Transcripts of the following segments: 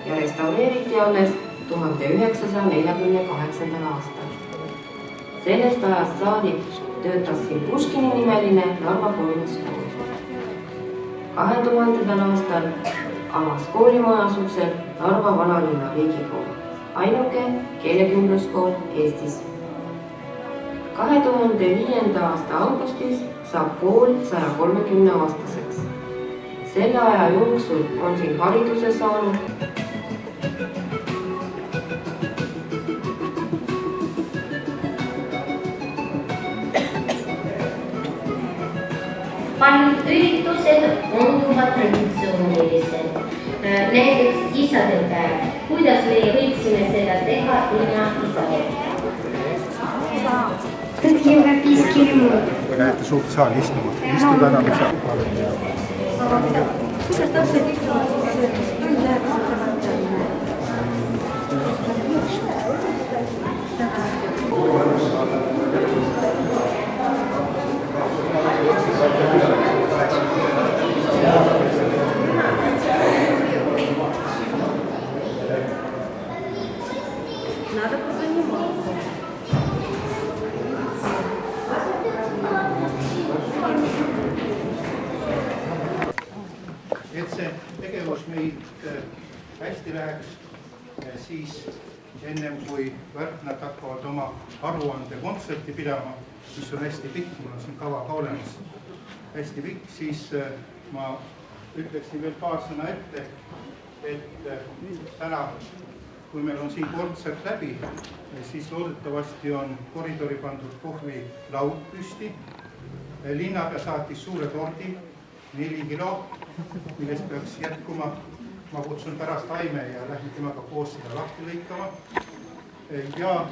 ja restaureeriti alles 1948. aastal. Sellest ajast saadik töötas siin Puškini nimeline Narva kolmaskool. 2000. aastal avas koolimajas uksed Narva vanalinna riigikool, ainuke keelekümbluskool Eestis. 2005. aasta augustis saab kool 130-aastaseks. Selle aja jooksul on siin hariduse saanud paljud üritused on juba traditsioonilised, näiteks isadepäev. Kuidas me võiksime seda teha ilma isadeta? Как европейский ремонт. Вы näete suurt saali istuma. Istuda enam ei saa. Kuidas täpselt istuvad siis tund läheb Надо позаниматься. Et see tegevus meid hästi läheks, siis ennem kui Värknad hakkavad oma aruande kontserti pidama, mis on hästi pikk, mul on siin kava ka olemas, hästi pikk, siis ma ütleksin veel paar sõna ette, et täna, kui meil on siin kontsert läbi, siis loodetavasti on koridori pandud kohvilaud püsti. Linnapea saatis suure tordi, 4 kilo, millest peaks jätkuma. Ma kutsun pärast Aime ja lähen temaga koos seda lahti lõikama. Ja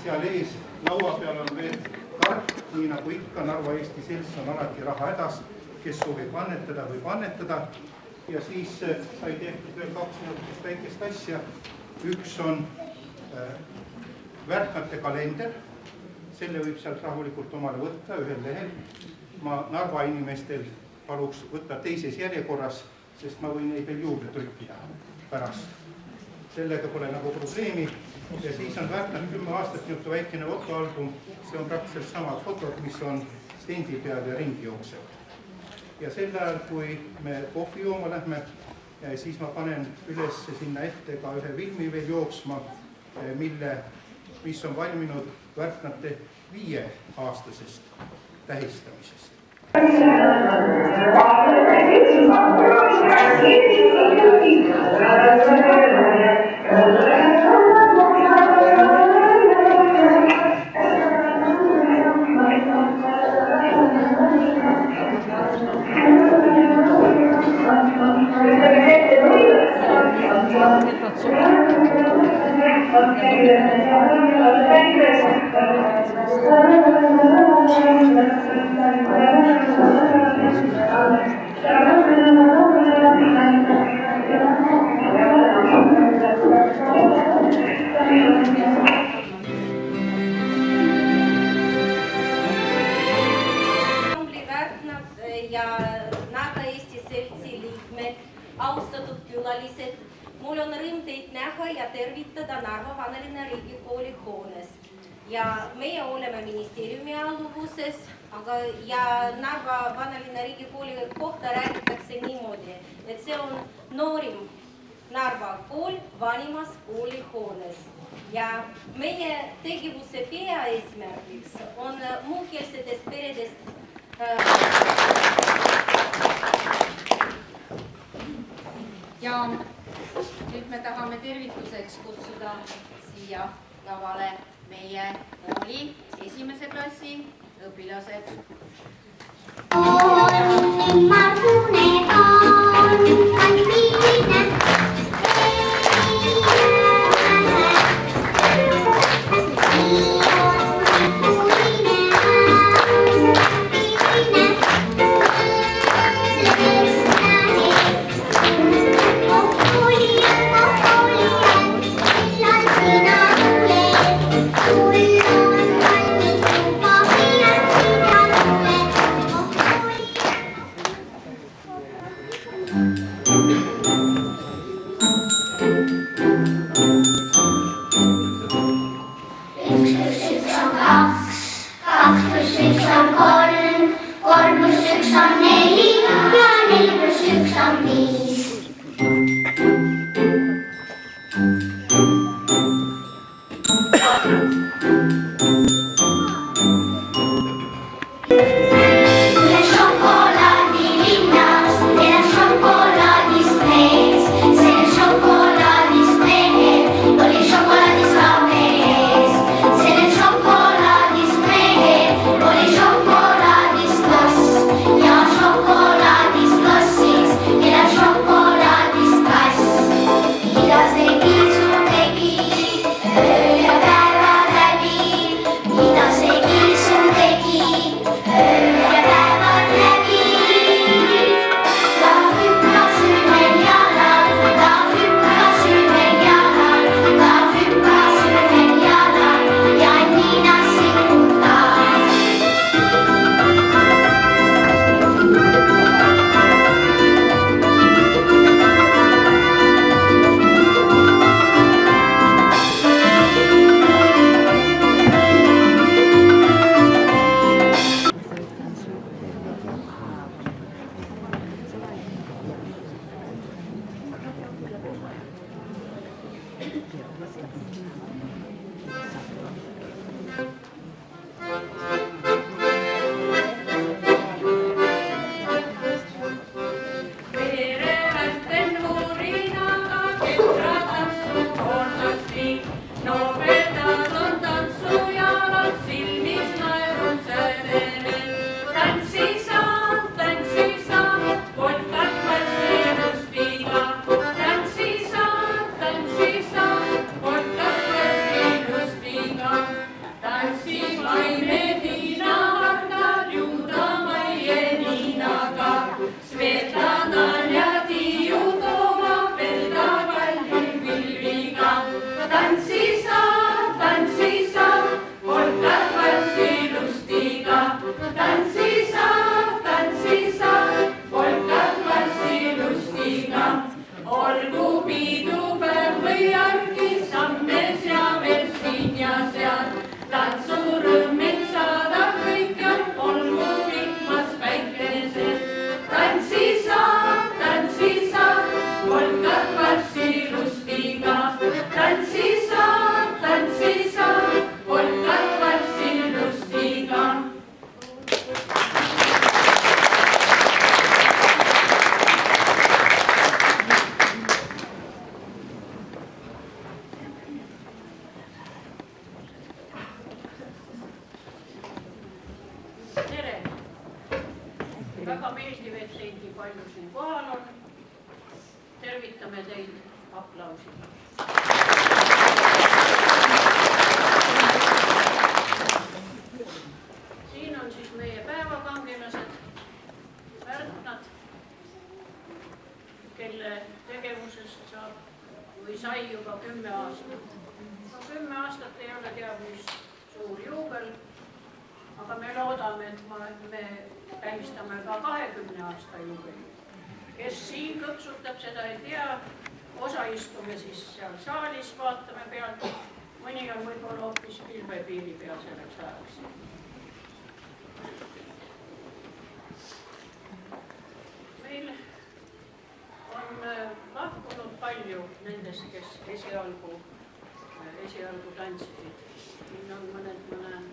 seal ees laua peal on veel kart, nii nagu ikka Narva Eesti Selts on alati raha hädas, kes soovib annetada või annetada. Ja siis sai tehtud veel 2 väikest asja. Üks on Värknate kalender, selle võib sealt rahulikult omale võtta ühel lehel. Ma Narva inimestel paluks võtta teises järjekorras, sest ma võin neid veel juurde trükkida pärast. Sellega pole nagu probleemi. Ja siis on Värknat 10 aastat jutu väikene fotoalbum. See on praktiliselt samad fotod, mis on stendi peal ja ringi jooksevad. Ja sel ajal, kui me kohvi jooma lähme, siis ma panen üles sinna ette ka ühe filmi veel jooksma, mis on valminud Värknate 5-aastasest tähistamisest. Ja Narva Eesti Seltsi liikmed, austatud külalised, mul on rõõm teid näha ja tervitada Narva vanalinna riigikooli hoones. Ja meie oleme ministeeriumi alluvuses, aga ja Narva vanalinna riigikooli kohta räägitakse niimoodi, et see on noorim Narva kool vanimas koolihoones. Ja meie tegevuse peaeesmärgiks on muukeelsetest peredest ja nüüd me tahame tervituseks kutsuda siia lavale meie kooli 1. klassi õpilased. Väga meeldiv, et teid nii palju siin kohal on. Tervitame teid aplausiga. Siin on siis meie päevakangelased, Pärnad, kelle tegevusest saab või sai juba 10 aastat. 10 aastat ei ole teab mis suur juubel, aga me loodame, et me tähistame ka 20 aasta juubeli. Kes siin kõpsutab, seda ei tea. Osa istume siis seal saalis, vaatame pealt. Mõni on võib-olla hoopis pilvepiiri peal selleks ajaks. Meil on lahkunud palju nendest, kes esialgu tantsisid. Siin on mõned tulnud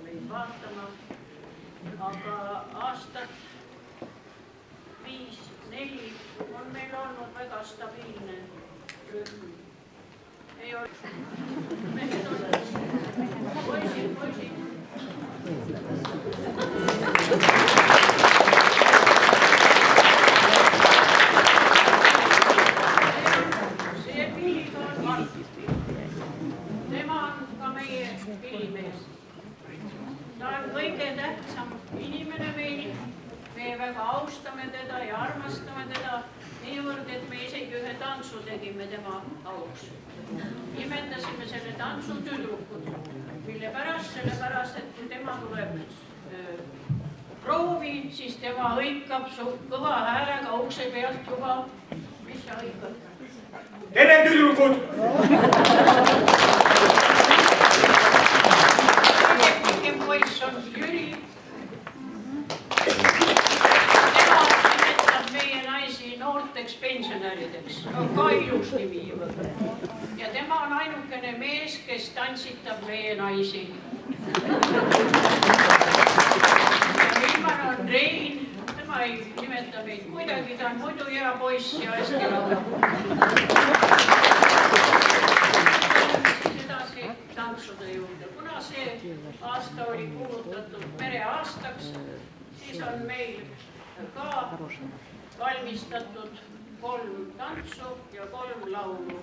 meid vaatama, aga aastat 5-4 on meil olnud väga stabiilne rühm. Ei ole mehed on poisid. See Pilli on Margit Pilli. Tema on ka meie pillimees. Ta on kõige tähtsam inimene meil. Me väga austame teda ja armastame teda niivõrd, et me isegi ühe tantsu tegime tema auks. Nimetasime selle tantsu Tüdrukud, mille pärast, sellepärast, et kui tema tuleb proovi siis tema hõikab kõva häälega ukse pealt juba. Mis sa hõikad? Tere tüdrukud! Pikem poiss on Jüri. Tema nimetab meie naisi noorteks pensionärideks. Ka ilus nimi. Ja tema on ainukene mees, kes tantsitab meie naisi. Ja viimane on Rein. Tema ei nimeta meid kuidagi, ta on muidu hea poiss ja hästi laulab. Edasi tantsude juurde. Kuna see aasta oli kuulutatud mereaastaks, siis on meil ka valmistatud 3 tantsu ja 3 laulu.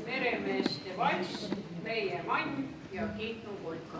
Meremeeste valss, Meie mann ja Kihnu polka.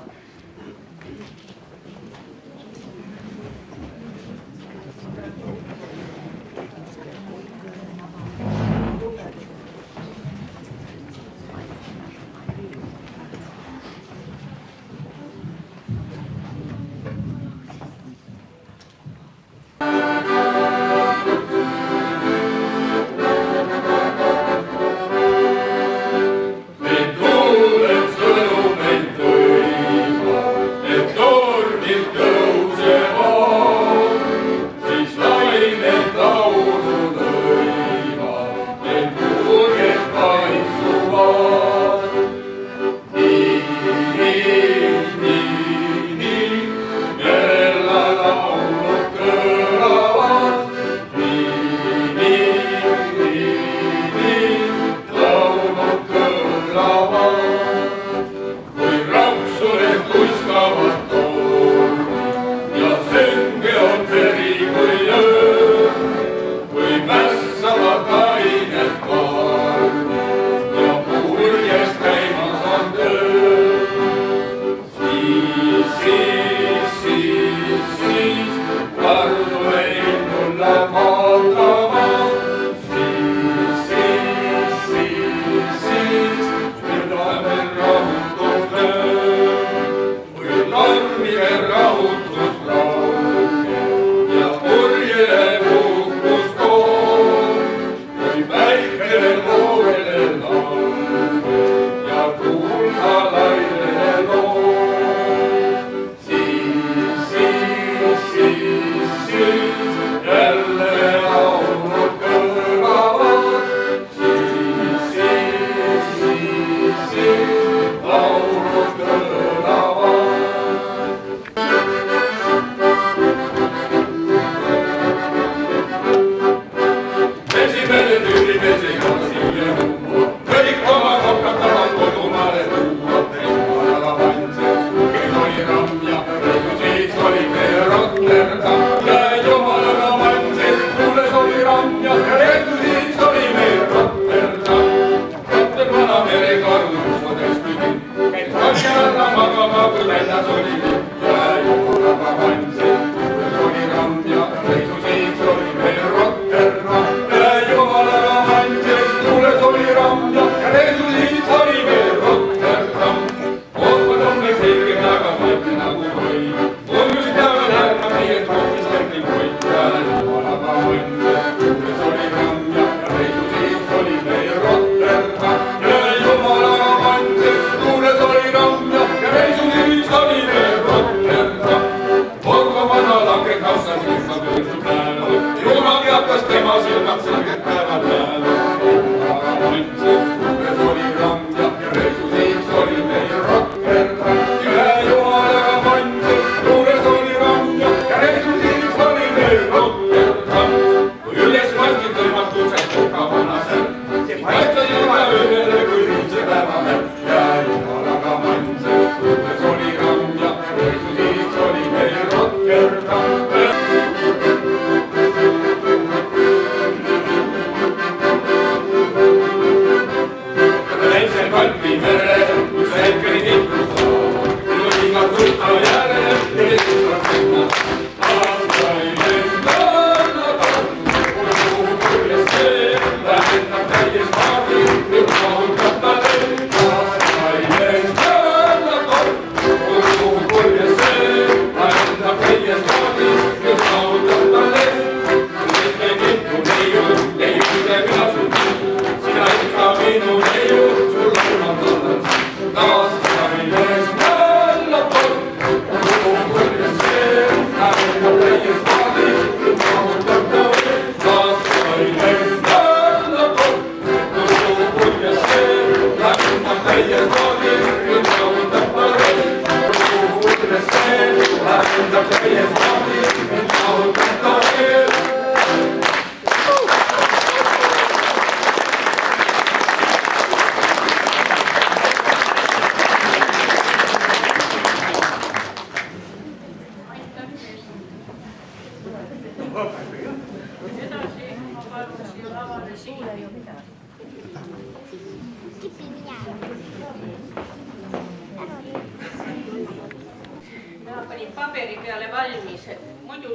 Yes, Edasi ma palun siia lavale Siili. Ma panin paberi peale valmis, et muidu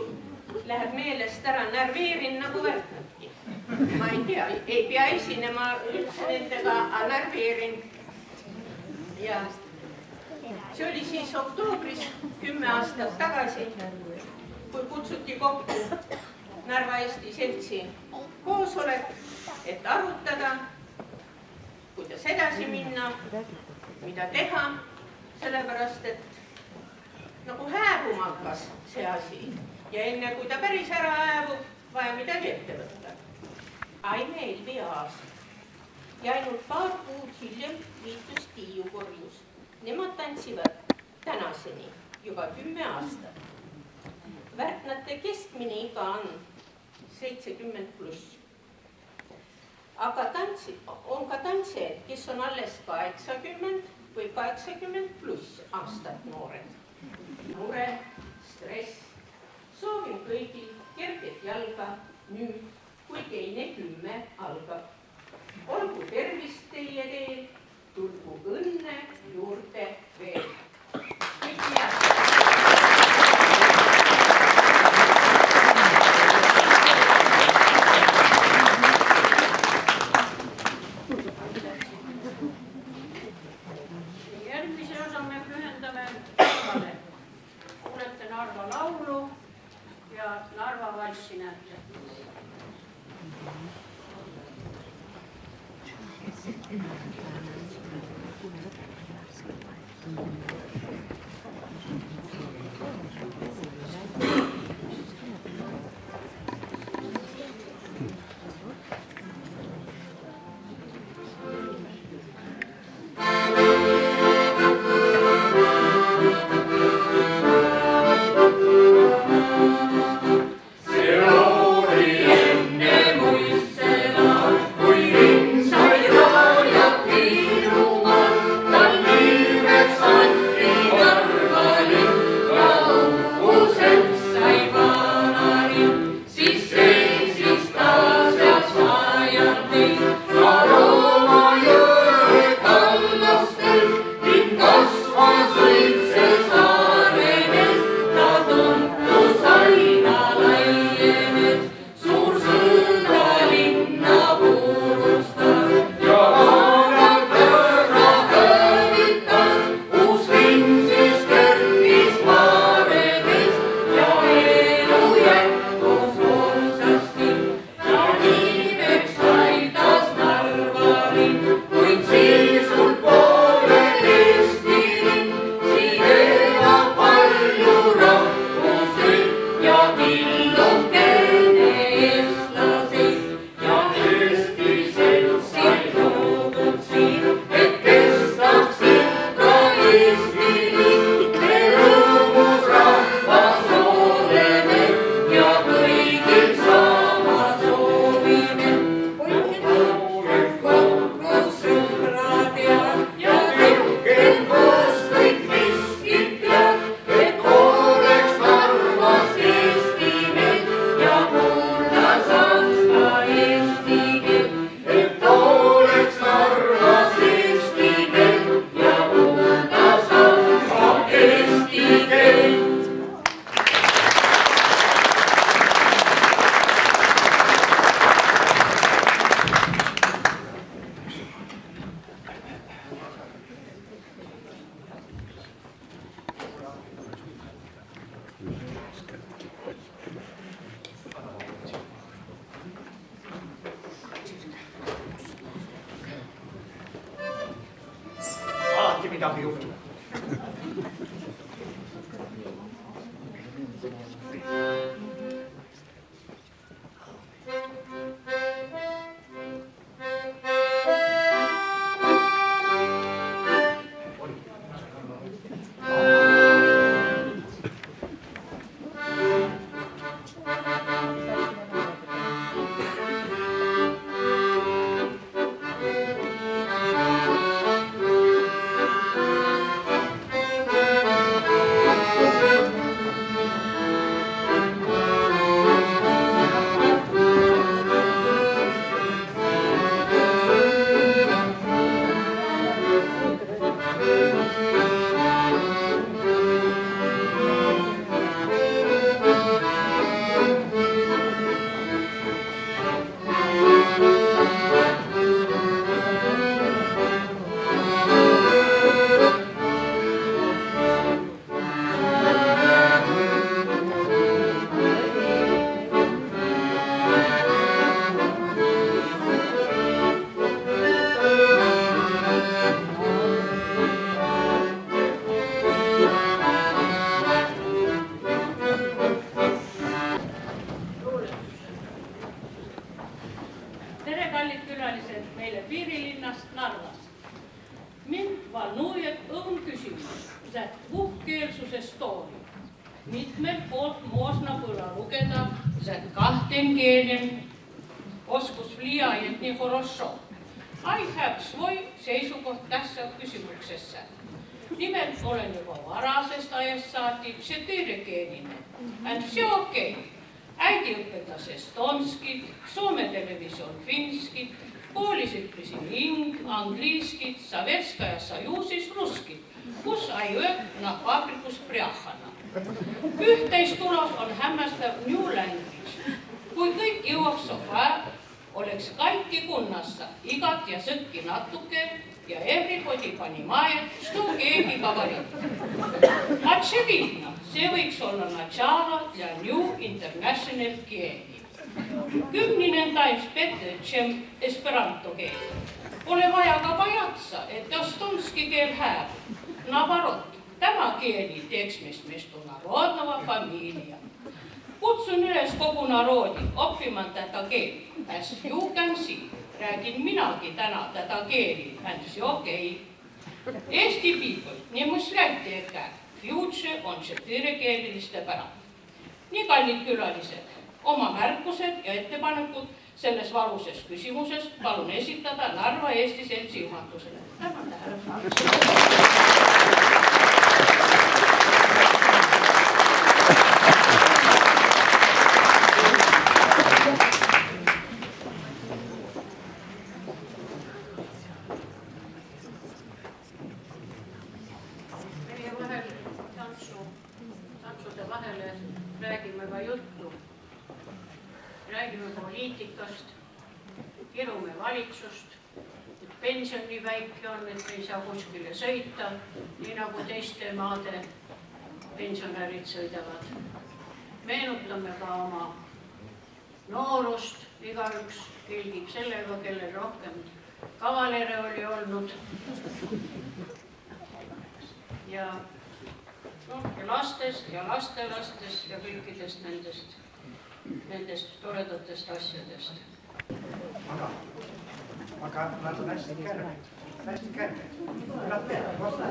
läheb meelest ära, närveerin nagu värknadki. Ma ei pea esinema üldse nendega, aga närveerin. Ja see oli siis oktoobris 10 aastat tagasi, kui kutsuti kokku Narva Eesti Seltsi koosolek, et arutada, kuidas edasi minna, mida teha, sellepärast et nagu hääbuma hakkas see asi ja enne kui ta päris ära hääbub, vaja midagi ette võtta. Aime Elvi Aas ja ainult paar kuud hiljem liitus Tiiu korjus. Nemad tantsivad tänaseni juba 10 aastat. Värknate keskmine iga on 70+. Aga on ka tantsijad, kes on alles 80 või 80+ aastat noored. Mure, stress, soovin kõigil kerget jalga nüüd, kui teine 10 algab. Olgu tervist teie teel, tulgu õnne juurde veel. Kõik head! Järgmise osa me pühendame Narvale. Kuulete Narva laulu ja Narva valssi näete. midagi juhtub. Mitmelt poolt можно было lugeda, että kahden kielen oskus влияет не хорошо. I have svoi seisukoht tässä kysymyksessä. Nimelt olen juba varasesta ajast saati четыреkielinen. And все okei. Äiti õpetas estonskit, Soome televisioon finskit, koolis õppisin angliiskit, Sovetskaja Sojusis russkit, kus ai õppina vabrikus priahana. Ühteistulos on hämmastav new language. Kui kõik jõuaks sofa, oleks kaikki kunnassa, igat ja sõkki natuke ja everybody понимает, что keegi говорит. Очевидно, see võiks olla начало для New International keeli. 10 times better, чем esperanto keel. Pole vaja ka pajatsa, et estonski keel hääb. Navarot, tämä kieli teeks mestu narodного familia. Kutsun üles kogu narodi oppimaan tätä keeli. As you can see, räägin minagi täna tätä keeli, and see okei. Eesti people, nii mõsläti ega, future on четыреkeeliliste pärand. Nii kallid külalised, oma märkused ja ettepanekud selles valuses küsimuses palun esitada Narva Eesti Seltsi juhatusele. Tänan tähelepanu. Tantsude vahele räägime ka juttu. Räägime poliitikast, kirume valitsust, et pension nii väike on, et ei saa kuskile sõita, nii nagu teiste maade pensionärid sõidavad. Meenutame ka oma noorust, igaüks kilgib sellega, kellel rohkem kavalere oli olnud. Ja lastest ja lastelastest ja kõikidest nendest toredatest asjadest. Aga nad on hästi kärmed. Nad teevad vastu.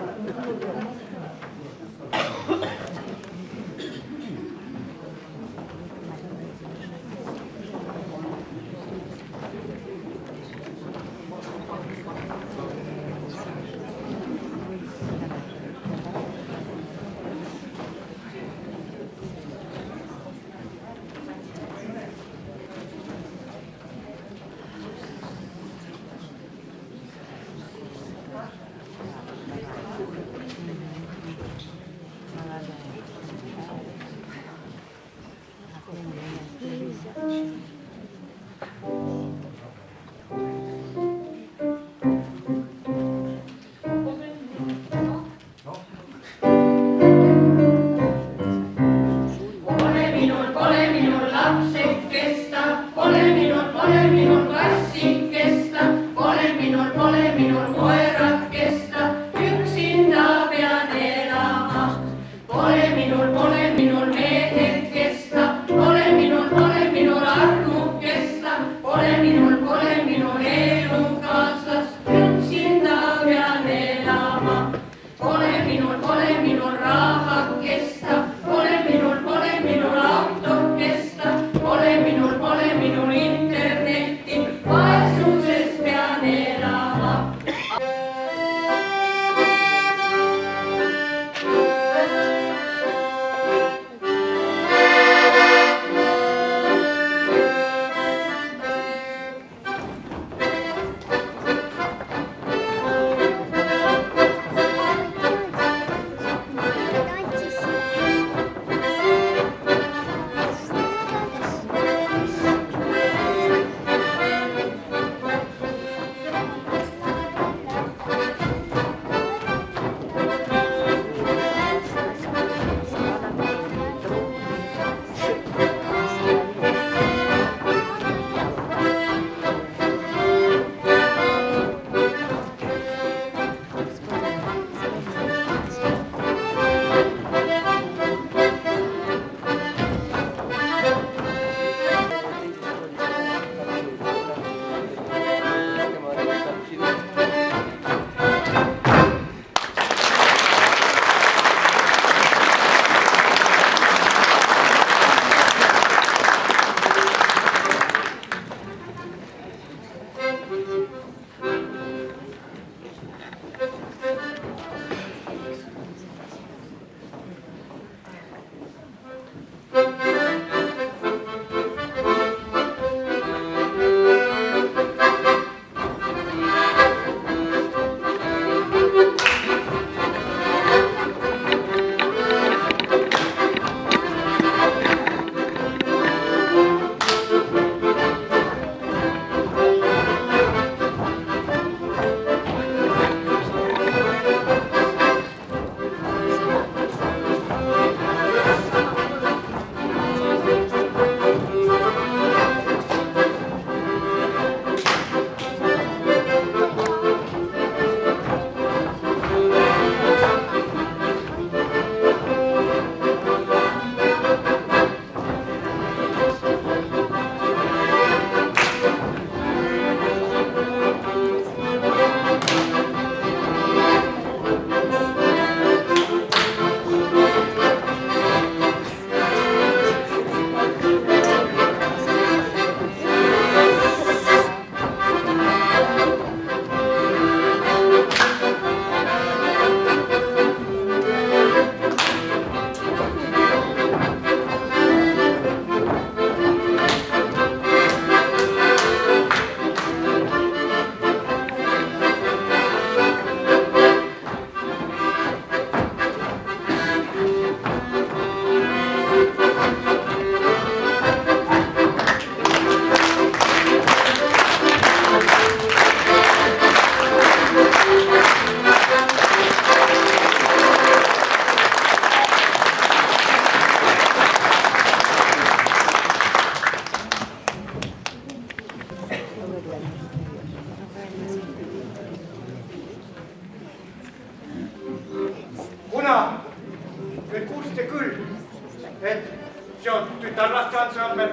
see on tütarlaste ansambel,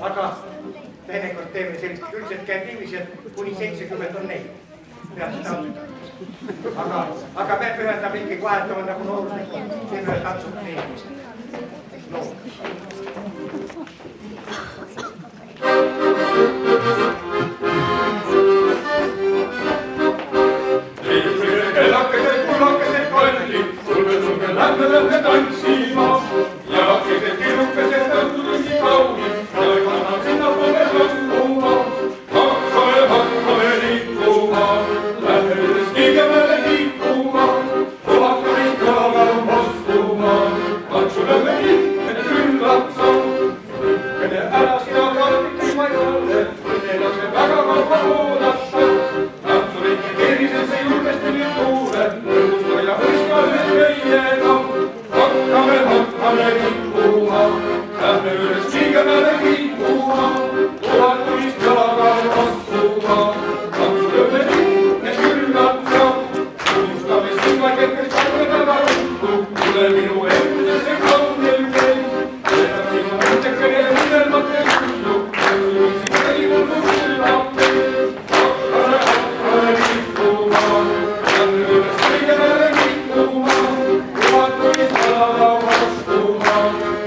aga teinekord teeme sellist, üldiselt käib niiviisi, et kuni 70 on neid. Peale tantsutamist. Aga me pühendame ikkagi vahetama nagu nooruslikult, teeme ühe tantsu teinud. Kellakesed, kullakesed, kallid, sulge, lähme tantsima ja lakkesed, kirukesed, tõusutunni kaunid, ja kannan sinna poole laskuma. Hakkame liikuma, lähme üles liigemale liikuma, puhakame kõlaga vastuma, katsu lähme nii, et küllap saab. Kelle ära sina kaardid ilma jälle, neil on see väga kaua oodata. Tantsuriki keerises ei julgesti nüüd tuule, õigusta ja võistkallid meiega. Hakkame liikuma, lähme üles liigemale liikuma, puhatulist jalaga vastuma. Tantsu lõhme nii, et küllap saab. Unustame silmaid, et kes kalle taga ruttu, tule minu endusesse kaunel meil. Jätab sinu mõttekene unelmate kullu, tõusin ei mullu küllap meil. Hakkame liikuma, lähme üles liigemale liikuma, puhatulist jalaga vastuma.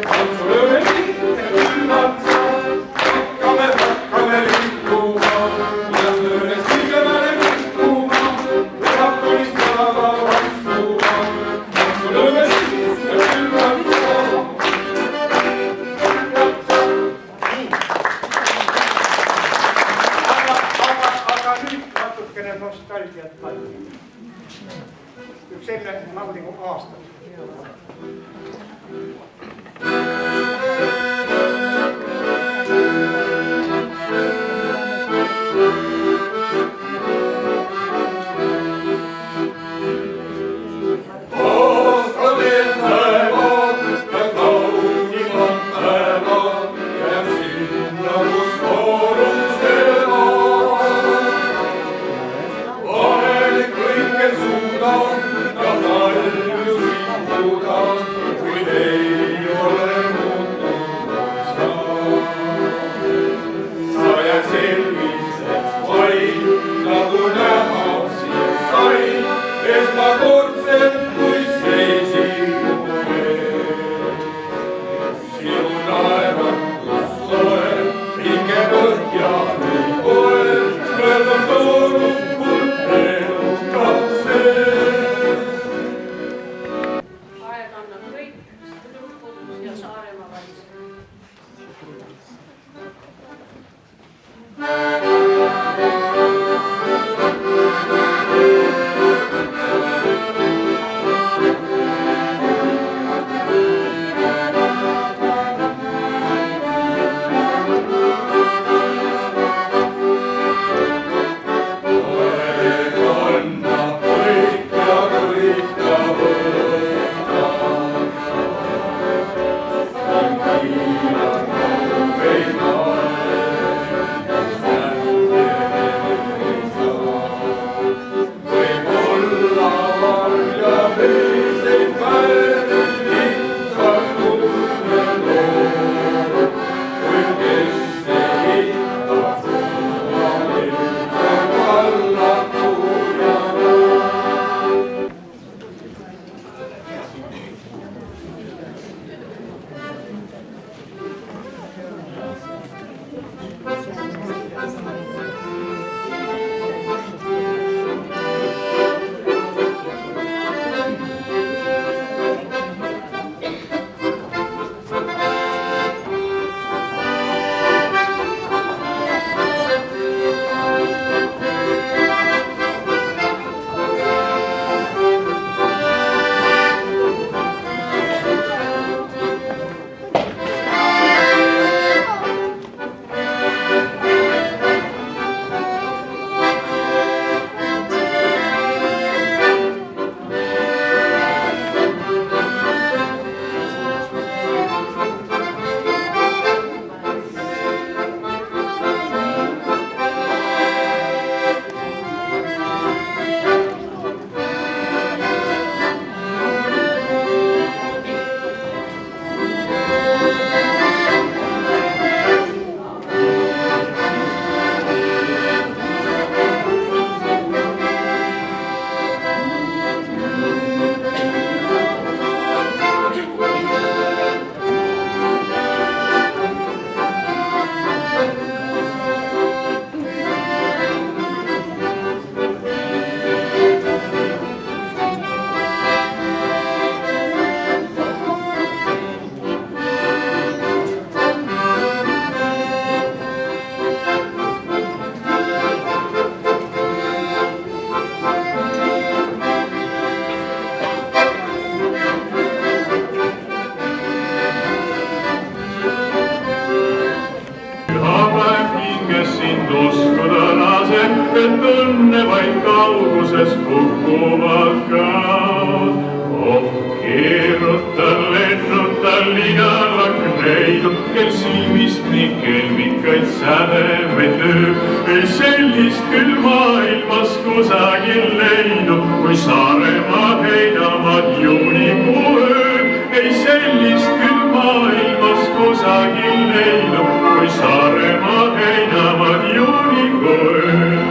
Tantsu lõhme nii, et küllap saab. Hakkame liikuma, lähme üles liigemale liikuma, puhatulist jalaga vastuma. Tantsu lõhme nii, et küllap saab. Aga nüüd natukene nostalgiat valmi. Üks enne nagu aastat. Aastateed päevad ja kaunimad päevad jääb sinna, kus noorus elab. Vahel kõike suudan ja palju rikkudan, kuid ei ole muutunud sa. Sa jääd selliseks vaid, nagu näha siin sai, esmakordselt kui seisin mu ees. Sinu naeratus soe, hinge põhjani poel, möödub toonud mul elukad sees. Aeg annab kõik, Rõhkud ja Saaremaa valitsus. Aeg annab kõik ja kõik ta võtab. Hingilan kaugeid aeg, nähte ei saa. Võib-olla varja veiseid päevi, lihtsalt tunne lood, kuid kes ei hita suvalil, on kallatu ja sind uskuda laseb, et õnne vaid kauguses kukuvad kaod. Oh, keeruta, lennuta, ligalak neidub, kel silmist nii kelmikaid sädemeid lööb. Ei sellist küll maailmas kusagil leidub, kui Saaremaa heidavad juunikuu ööd. Ei sellist küll maailmas kusagil leidub, kui Saaremaa heidavad juunikuu ööd.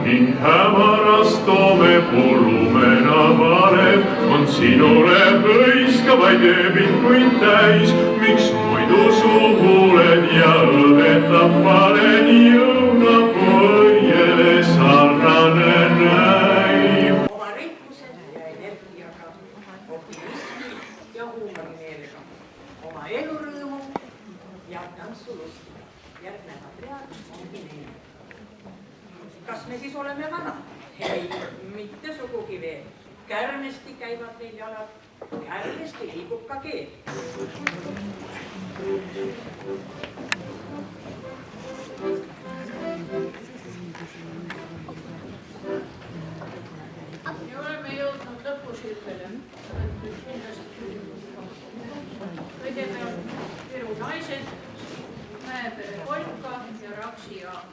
Ning hämaras toome pulumena valev on sinule hõiskavaid ööbikuid täis. Miks muidu suhuled ja õdetab panen jõunapõiele sarnane näib? Oma rikkuse ja energiaga, optimismi ja huumorimeelega, oma elurõõmu ja tantsulust järgnevad read ongi neile. Kas me siis oleme vanad? Ei, mitte sugugi veel. Kärmesti käivad meil jalad, kärmesti liigub ka keel. Ja oleme jõudnud lõpusirgele. Kõigepealt Viru naised, Mäepere polka ja Raksi jaam.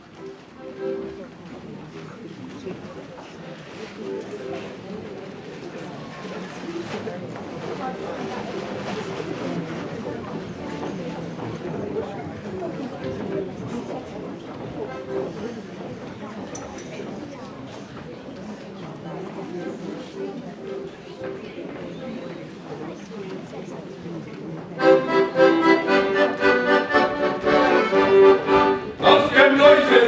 Laskem naised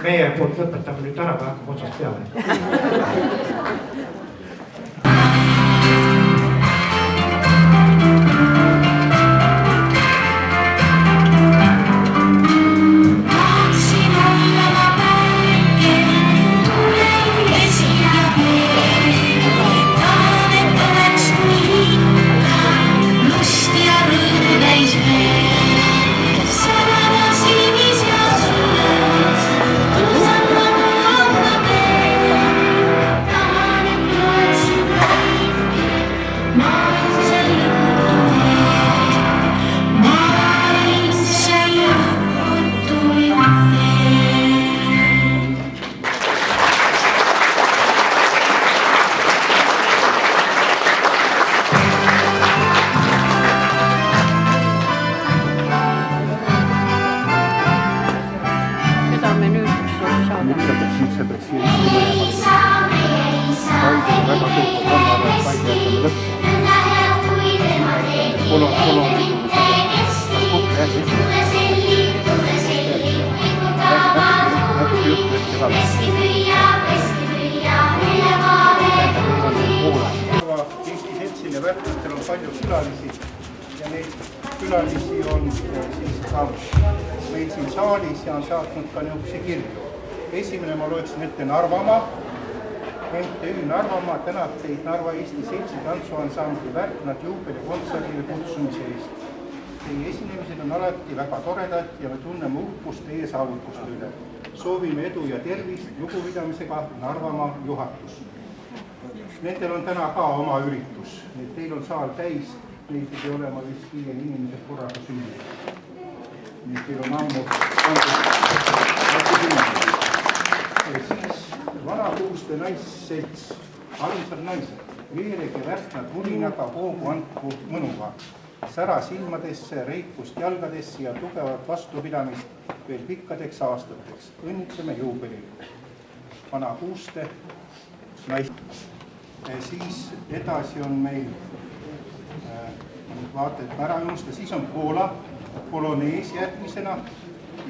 meie poolt lõpetame nüüd ära, aga hakkame otsast peale. Eesti Seltsil ja Värtnatel on palju külalisi ja neid külalisi on siis ka meil siin saalis ja on saatnud ka niisuguseid kirju. Esimene ma loeksin ette Narvamaa. MTÜ Narvamaa tänab teid Narva Eesti Seltsi tantsuansambli Värtnad juubelikontserdile kutsumise eest. Teie esinemised on alati väga toredad ja me tunneme uhkust teie saavutuste üle. Soovime edu ja tervist lugupidamisega Narvamaa juhatus. Nendel on täna ka oma üritus. Teil on saal täis, neil pidi olema vist 5 inimesed korraga sünninud. Nii teil on ammu siis Vanakuuste naisselts, armsad naised, veerege Värtnad murinaga hoogu andku mõnuga. Sära silmadesse, reikust jalgadesse ja tugevat vastupidamist veel pikkadeks aastateks. Õnnitleme juubelil. Vanakuuste naised. Siis edasi on meil, vaata, et ma ära unusta, siis on Poola, Polonees järgmisena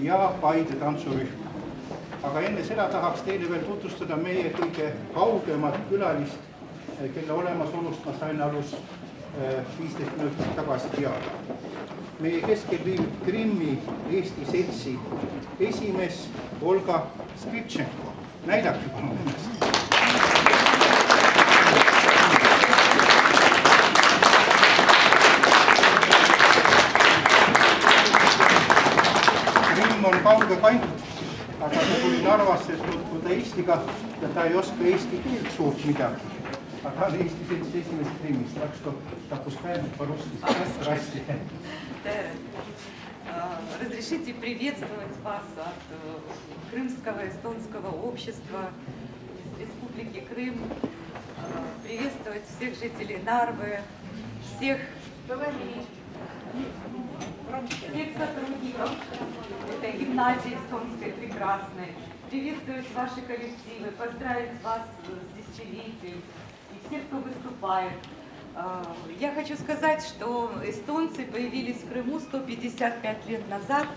ja Paide tantsurühm. Aga enne seda tahaks teile veel tutvustada meie kõige kaugemat külalist, kelle olemasolust ma sain alus 15 minutit tagasi teada. Meie keskel viibib Krimmi Eesti Seltsi esimees Olga Skriptšenko. Näidake palun ennast. Krimm on kauge kant, aga ta tuli Narvasse tutvuda Eestiga ja ta ei oska eesti keelt suurt midagi. Aga ta on Eesti Seltsi esimest Krimmist. Так что допускаем по-русски. Здрасте. Разрешите приветствовать вас от Крымского эстонского общества из Республики Крым, приветствовать всех жителей Нарвы, всех сотрудников этой гимназии эстонской прекрасной, приветствовать ваши коллективы, поздравить вас с десятилетием и всех, кто выступает. Я хочу сказать, что эстонцы появились в Крыму 155 лет назад,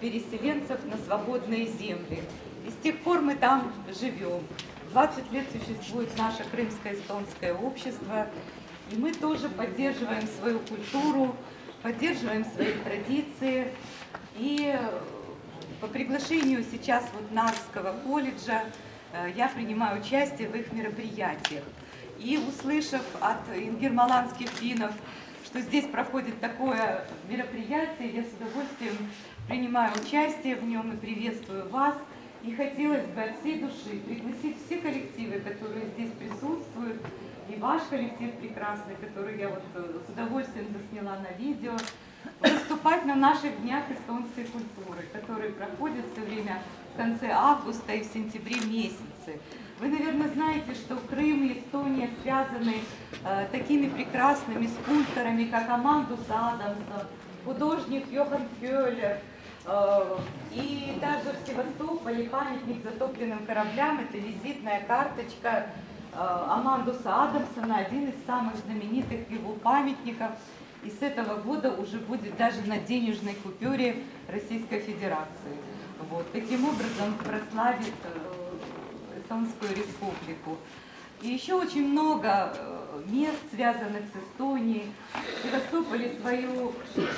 переселенцев на свободные земли. И с тех пор мы там живем. 20 лет существует наше Крымское эстонское общество, и мы тоже поддерживаем свою культуру, поддерживаем свои традиции. И по приглашению сейчас вот Нарвского колледжа я принимаю участие в их мероприятиях. И услышав от ингерманландских финнов, что здесь проходит такое мероприятие, я с удовольствием принимаю участие в нем и приветствую вас. И хотелось бы от всей души пригласить все коллективы, которые здесь присутствуют, и ваш коллектив прекрасный, который я вот с удовольствием засняла на видео, выступать на наших днях эстонской культуры, которые проходят все время в конце августа и в сентябре месяце. Вы, наверное, знаете, что Крым и Эстония связаны такими прекрасными скульпторами, как Амандус Адамсон, художник Йохан Кёллер, и даже в Севастополе памятник затопленным кораблям, это визитная карточка Амандуса Адамсона, один из самых знаменитых его памятников. И с этого года уже будет даже на денежной купюре Российской Федерации. Вот, таким образом прославит Эстонскую республику. И еще очень много мест, связанных с Эстонией. В Севастополе свою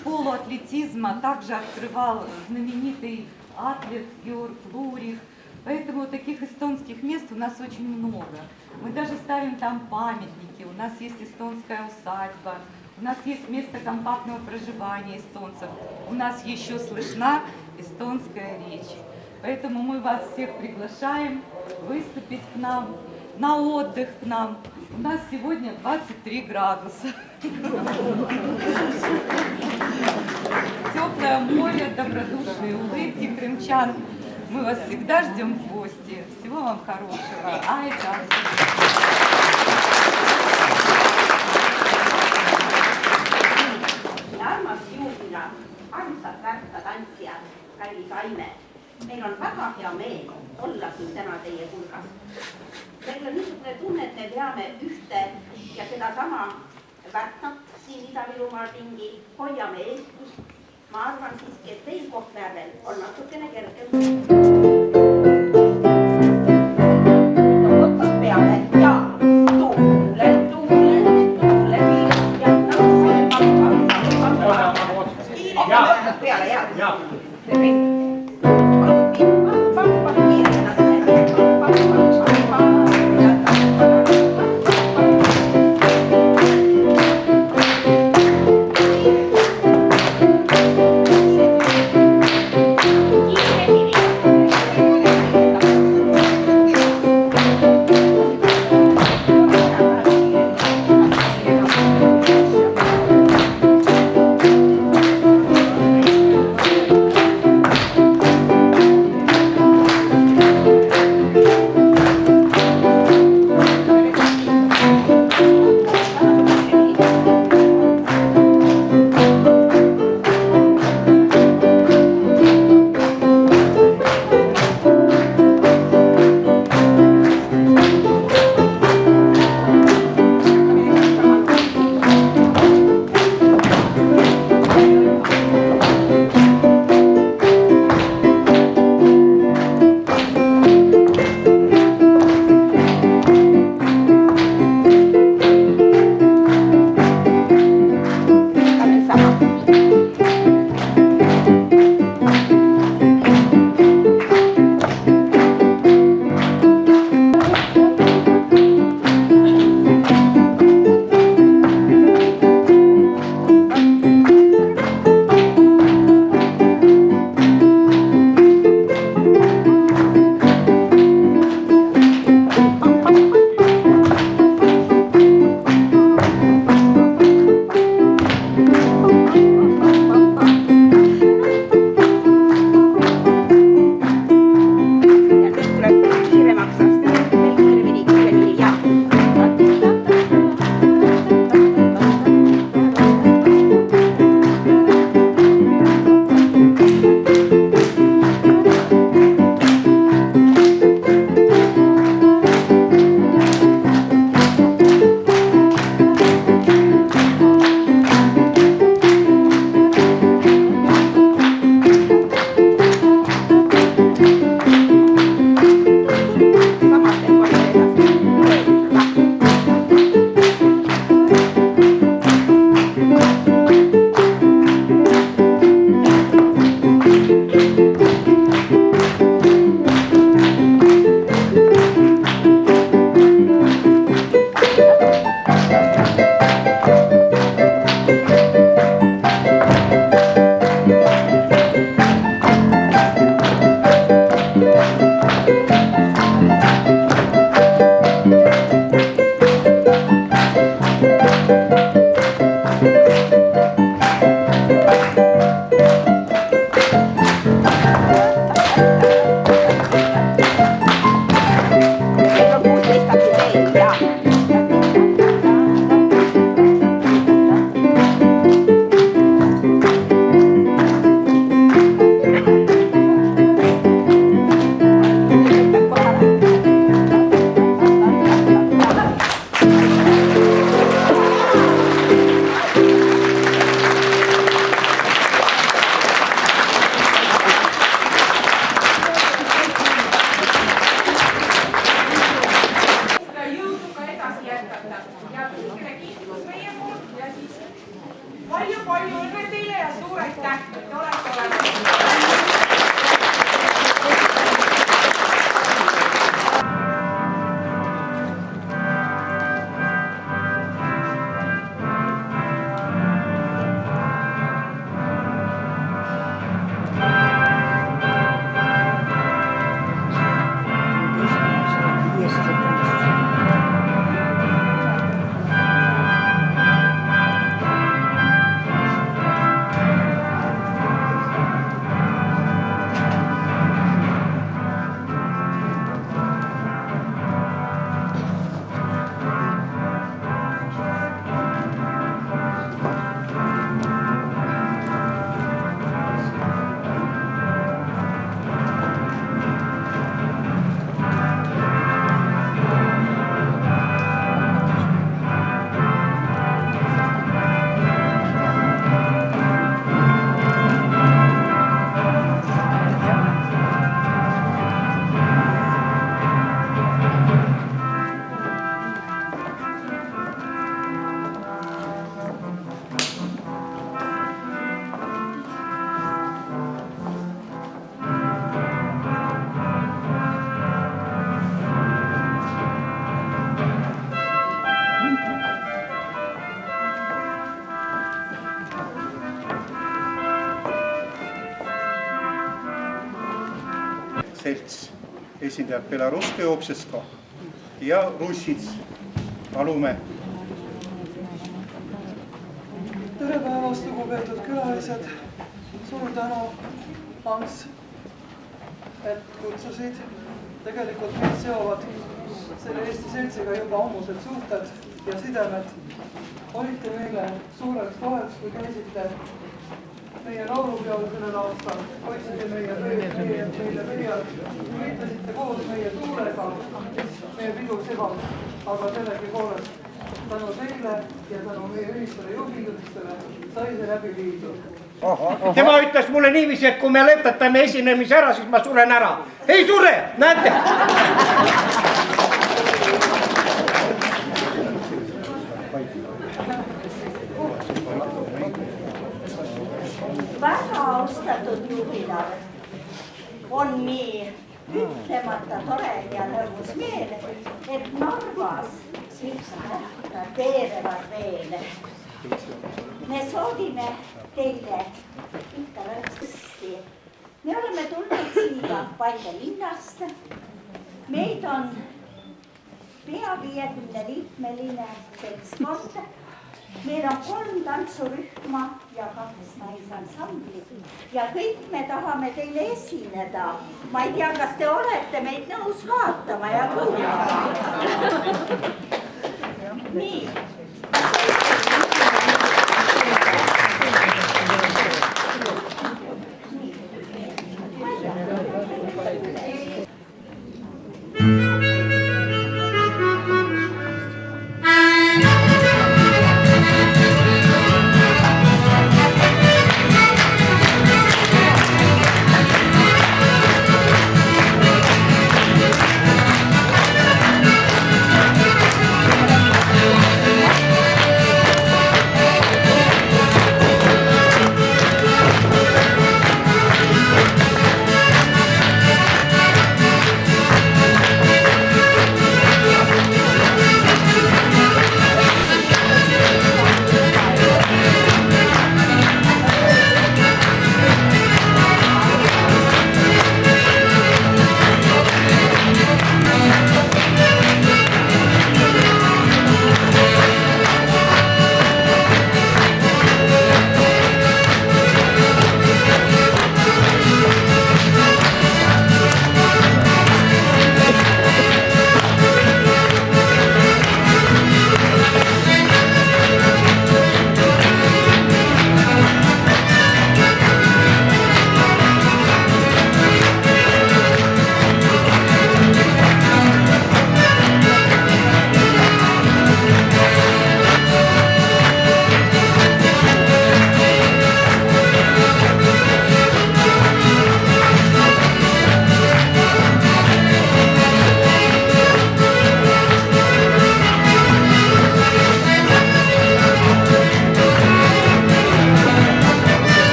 школу атлетизма также открывал знаменитый атлет Георг Лурих. Поэтому таких эстонских мест у нас очень много. Мы даже ставим там памятники. У нас есть эстонская усадьба, у нас есть место компактного проживания эстонцев. У нас еще слышна эстонская речь. Поэтому мы вас всех приглашаем выступить к нам, на отдых к нам. У нас сегодня 23 градуса. Теплое море, добродушные улыбки крымчан. Мы вас всегда ждем в гости. Всего вам хорошего. Aitäh! Armas Juubila, armsad Pärnu tantsijad, kallis Aime, meil on väga hea meel olla siin täna teie hulgas. Meil on niisugune tunne, et me peame ühte ja sedasama Pärnut siin Ida-Virumaal ringi, hoiame Eestist. Ma arvan siiski, et teil Kohtla-Järvel on natukene kergem. Otsad peale ja tuule, ja otsad peale ja. palju õnne teile ja suur aitäh, et olete olemas. Selts esindajad Belaruski Общество ja Russits. Palume. Tere päevast, lugupeetud külalised. Suur tänu, Ants, et kutsusid. Tegelikult meid seovad selle Eesti Seltsiga juba ammused suhted ja sidemed. Olite meile suureks toeks, kui käisite meie laulupeol sellel aastal, hoidsite meile pöialt, üritasite koos meie tuulega, mis meie pidu sebab, aga sellegipoolest tänu teile ja tänu meie ühistele jõupingutustele sai see läbi viidud. Tema ütles mulle niiviisi, et kui me lõpetame esinemise ära, siis ma suren ära. Ei sure, näete! Väga austatud jubilal on nii ütlemata tore ja lõbus meel, et Narvas üks nähta teerevad veel. Me soovime teile ikka lõpsti. Me oleme tulnud siia Paide linnast. Meid on pea 50-liikmeline seltskond. Meil on 3 tantsurühma ja 2 naisansamblit ja kõik me tahame teile esineda. Ma ei tea, kas te olete meid nõus vaatama ja kuulama. Nii.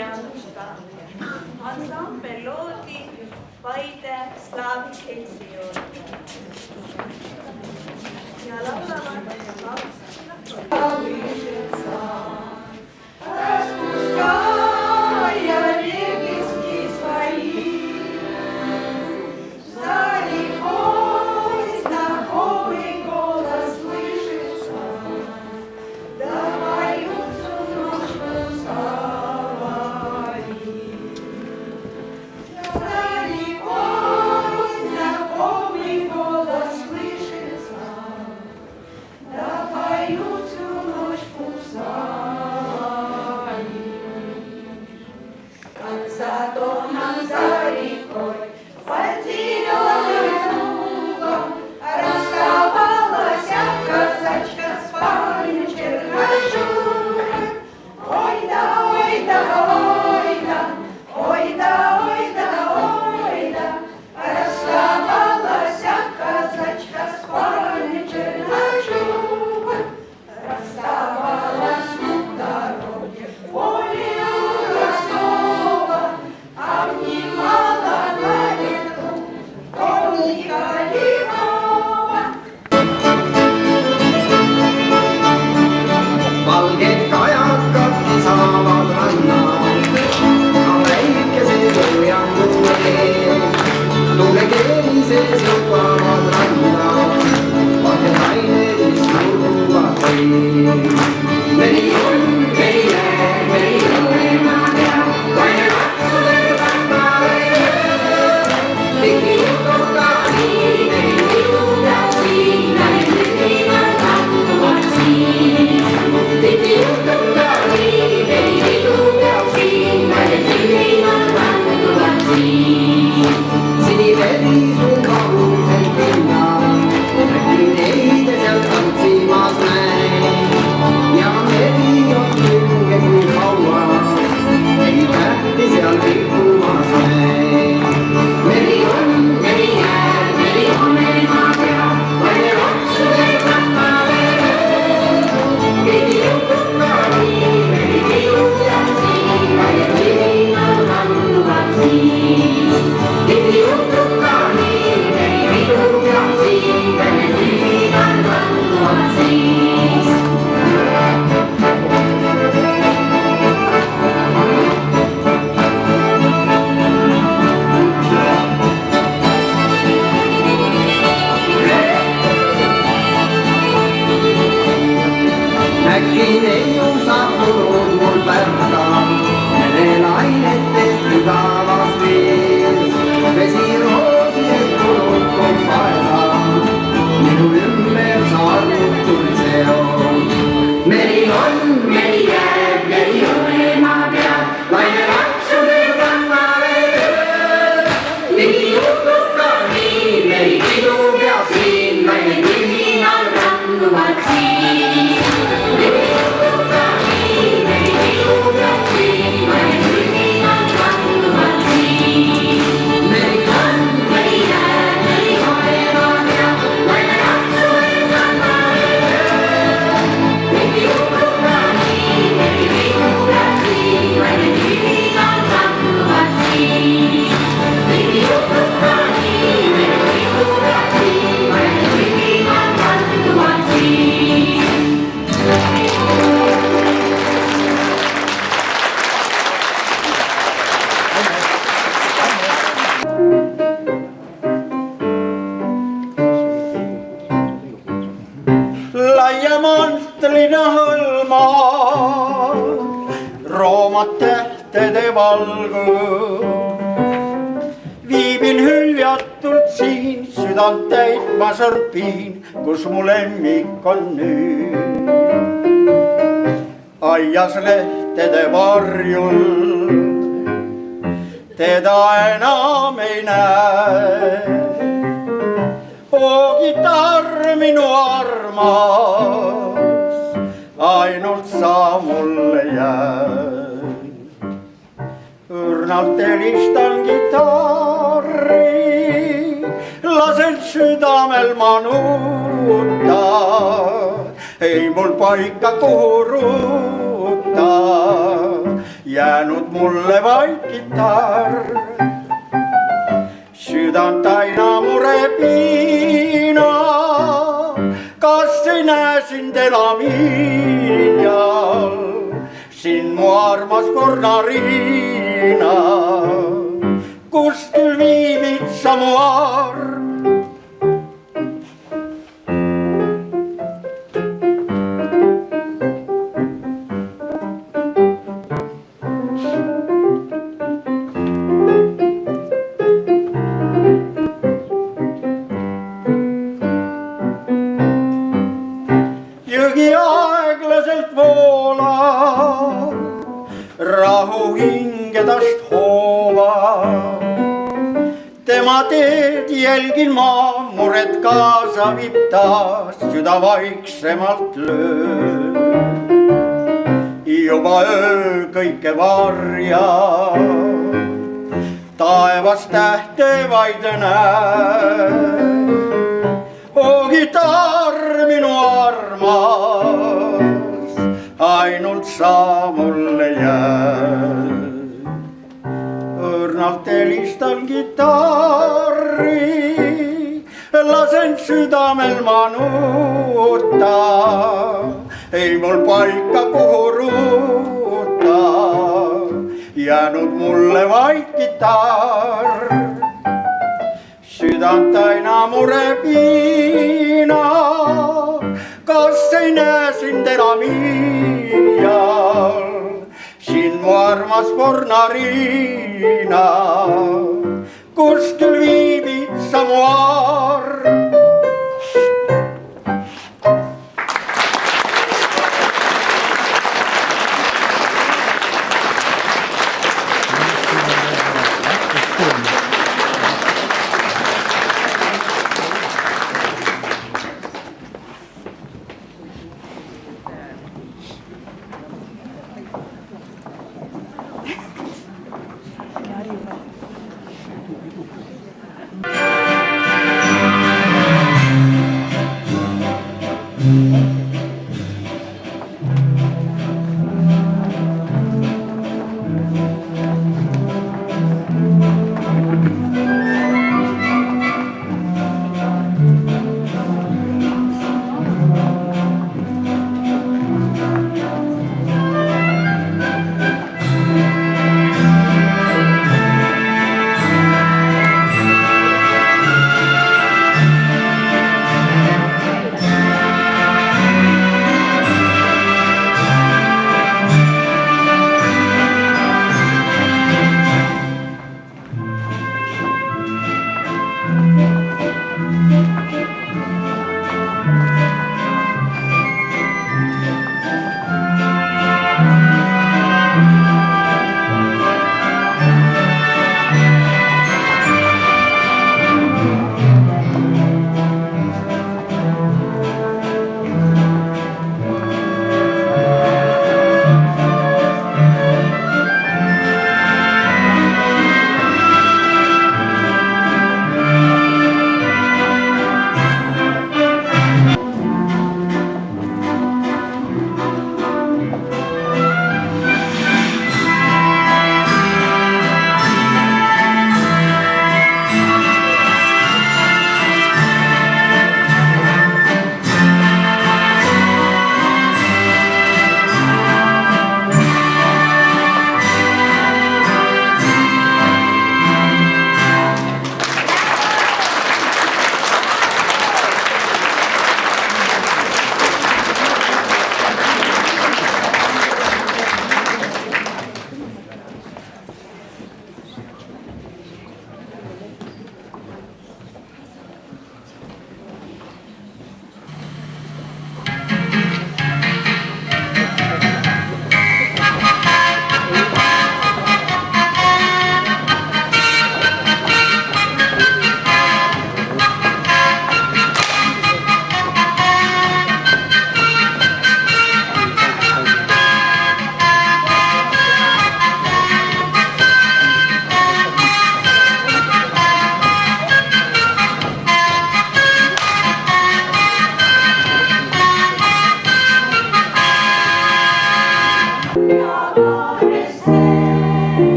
teadvustamine. Ansambel loodi Paide Slaavi Seltsi juurde. Ja laulavad kaks. Распуская лепестки свои, далекой знакомый голос слышится, да поют всю ночь соловьи. Далекой знакомый голос слышится, да поют всю ночь соловьи. Как за домом, за рекой, под зеленым лугом расставалась казачка с парнем черножуром. Ой да, ой да, ой да, ой да, ой да, ой да, расставалась казачка с парнем черножуром. Расставалась у дороги в поле у Ростова, обнимала на ветру конника Львова. Valged kajakad kisavad rannal, ka väikese soojangu ees. Tuulekeelises jõuavad randa, valged ained istuvad ees. Meri on, meri jääb, meri olema peab, vaine maksudel rannale. Tegi jutuga nii, meri iludab siin, naine tühinal randuvad siin. Tegi jutuga nii, meri iludab siin, naine tühinal randuvad siin. Siniveri su kausel pinnal, äkki neid seal tantsimas näin. Ja meri on külge kui kaua, ei tähti seal rikkumas näin. Meri on, meri jääb, meri olema peab, vaine maksudel rannale. Keegi jutuga nii, meri iludab siin, naine tühinal randuvad siin. Keegi jutuga nii, meri iludab siin, naine tühinal randuvad siin. Äkki neiu sattunud mul pärta, nendel ainetes sügavas vees. Vesi roosist tulnud kombaeda, minu ümber saarnutult see on. Meri on, meri jääb, meri olema peab, vaine maksudel rannale. Tegi jutuga nii, meri pidu peab siin, naine tühinal randuvad siin. Tegi jutuga nii, meri pidu peab siin, naine tühinal randuvad siin. Meri on, meri jääb, meri olema peab, vaine maksudel rannale. Tegi jutuga nii, meri pidu peab siin, naine tühinal randuvad siin. Tegi jutuga nii, meri pidu peab siin, naine tühinal randuvad siin. Laiemalt linna hõlma, roomad tähtede valgus. Viibin hüljatult siin, südant täitma sõrpiin, kus mu lemmik on nüüd. Aias lehtede varjul, teda enam ei näe. Oo kitarr minu armas, ainult sa mulle jääd. Õrnalt helistan kitarri, lasen südamel manuta. Ei mul paika kuhu ruuta jäänud mulle vaid kitarr. Südant aina murepiina, kas ei näe sind enam hiljal, sind mu armas Kornariina, kus küll viibid sa mu arm? Jõgi aeglaselt voolab, rahu hinge tast hoovab. Tema teed jälgin ma, mured kaasa viib ta, süda vaiksemalt lööb. Juba öö kõike varjab, taevas tähte vaid näeb. O kitarr minu armas, ainult sa mulle jääd. Õrnalt helistan kitarri, lasen südamel ma nuuta. Ei mul paika kuhu ruuta, jäänud mulle vaid kitarr. Südant aina murepiina, kas ei näe sind enam iial, sind mu armas Kornariina, kus küll viibid sa mu arm?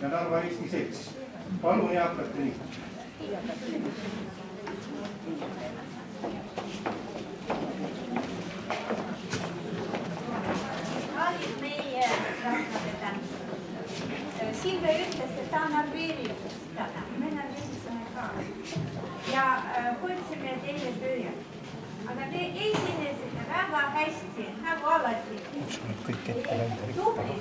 ja Narva Eesti Selts. Palun eakate nii. Kallid meie rahvade tänu. Silve ütles, et ta narveeritas täna. Me narveerisime ka. Ja hoidsime teie tööd. Aga te esinesite väga hästi, nagu alati. Tubli.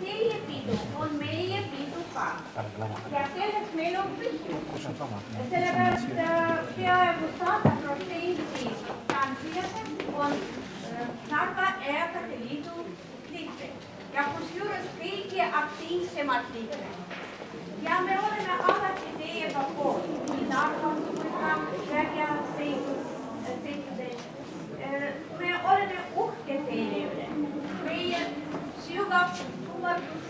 Teie pidu on meie pidu ka. Ja selleks meil on põhjus. Sellepärast peaaegu 100% tantsijatest on Narva Eakate Liidu liikmed. Ja kusjuures kõige aktiivsemad liikmed. Ja me oleme alati teiega koos, nii Narvas kui ka Vägja seikudel. Me oleme uhke teile üle. Meie sügav kummardus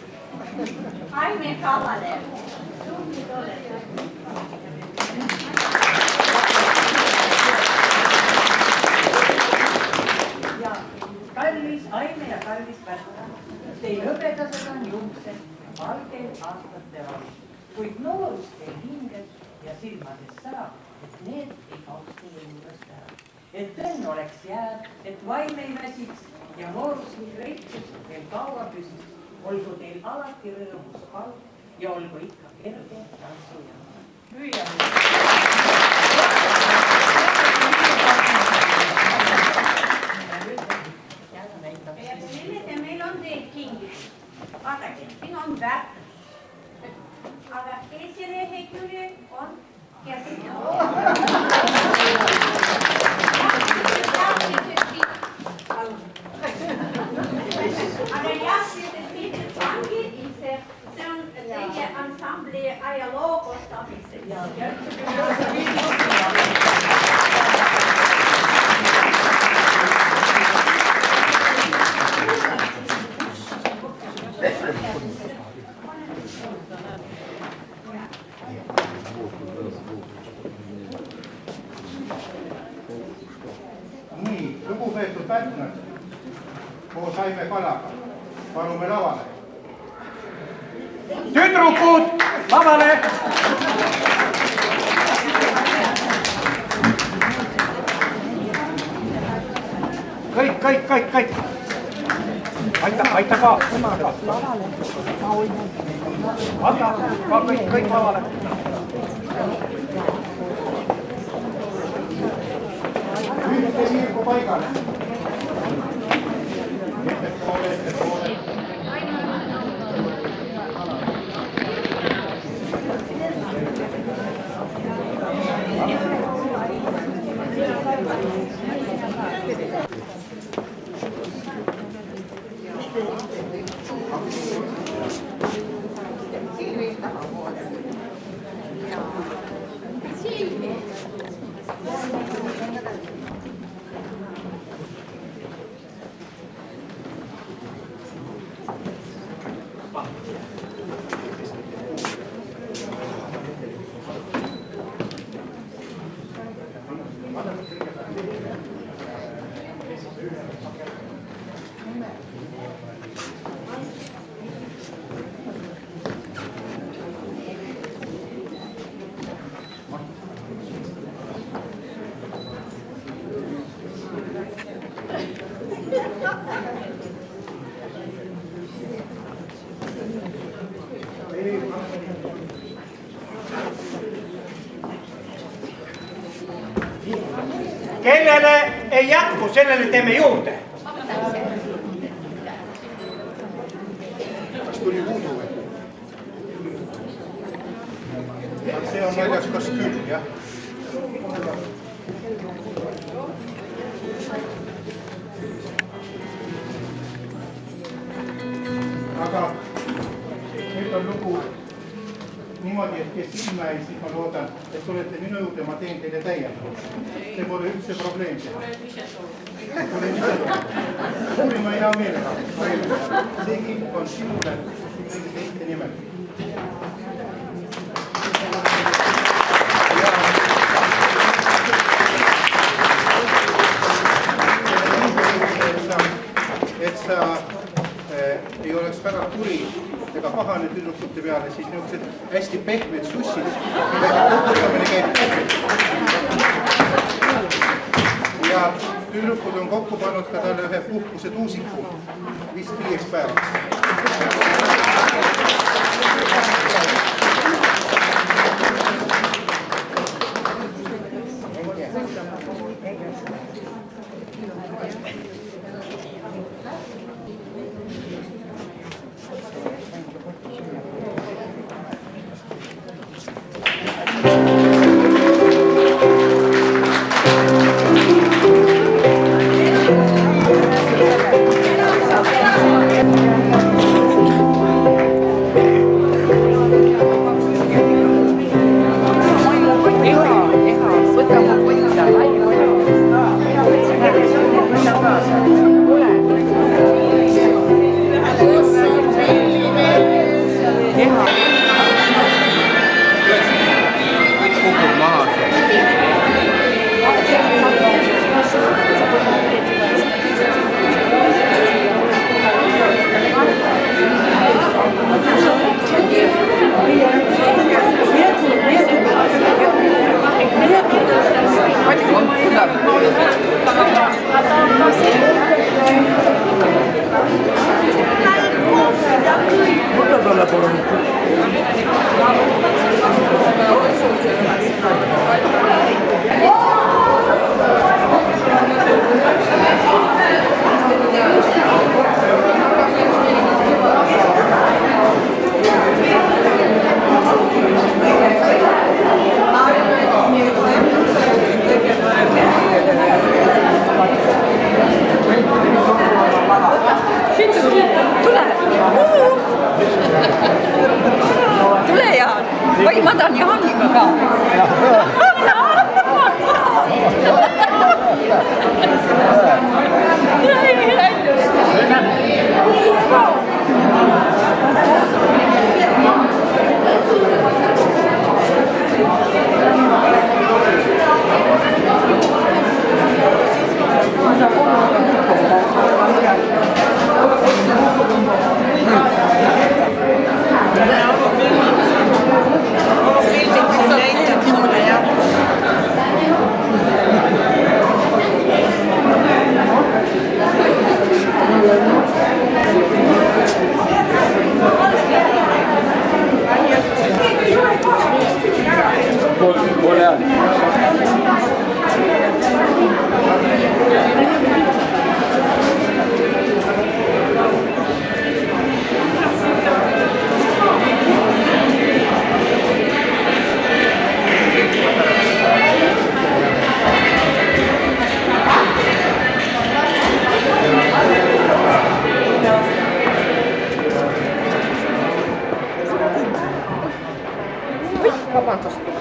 Aime Kallale. Tublid olete. Ja kallis Aime ja kallis Pärta. Teil õpetased on juuksed valgel aastate valid, kuid noorus teil hinges ja silmades saab, et need ei kaoks teie juurest ära. Et õnn oleks jääb, et vaim ei väsiks ja nooruslik reiksus veel kaua püsiks. Olgu teil alati rõõmus palk ja olgu ikka kerge tantsuja. Püüame. Meil on teil kingis. Vaadake, siin on väärtus. Aga esilehekülje on käsitlenud. Aga Jasmine Peter Pangi ise, see on teie ansambli ajaloo koostamisse. Nii, lugupeetud Pärtnad, koos Aime Kalaga, palume lavale. Tüdrukud, lavale! Kõik. Aita ka. Vaata, ka kõik lavale. Ühte siirku paigale. Ettepoole. Kellele ei jätku, sellele teeme juurde. Kas tuli puudu või? See on väljas kas küll, jah. Aga nüüd on lugu niimoodi, et kes ilma ei, siis ma loodan, et tulete minu juurde, ma teen teile täiendavalt. See pole üldse probleem. Uurima hea meelega. See kõik on sinule teiste nimel. Et sa ei oleks väga kuri pahane tüdrukute peale, siis niisugused hästi pehmed sussid, koputamine käib ja tüdrukud on kokku pannud ka talle ühe puhkuse tuusiku vist 5 päevaks. Oi, ma tahan Jaaniga ka. Vabandust.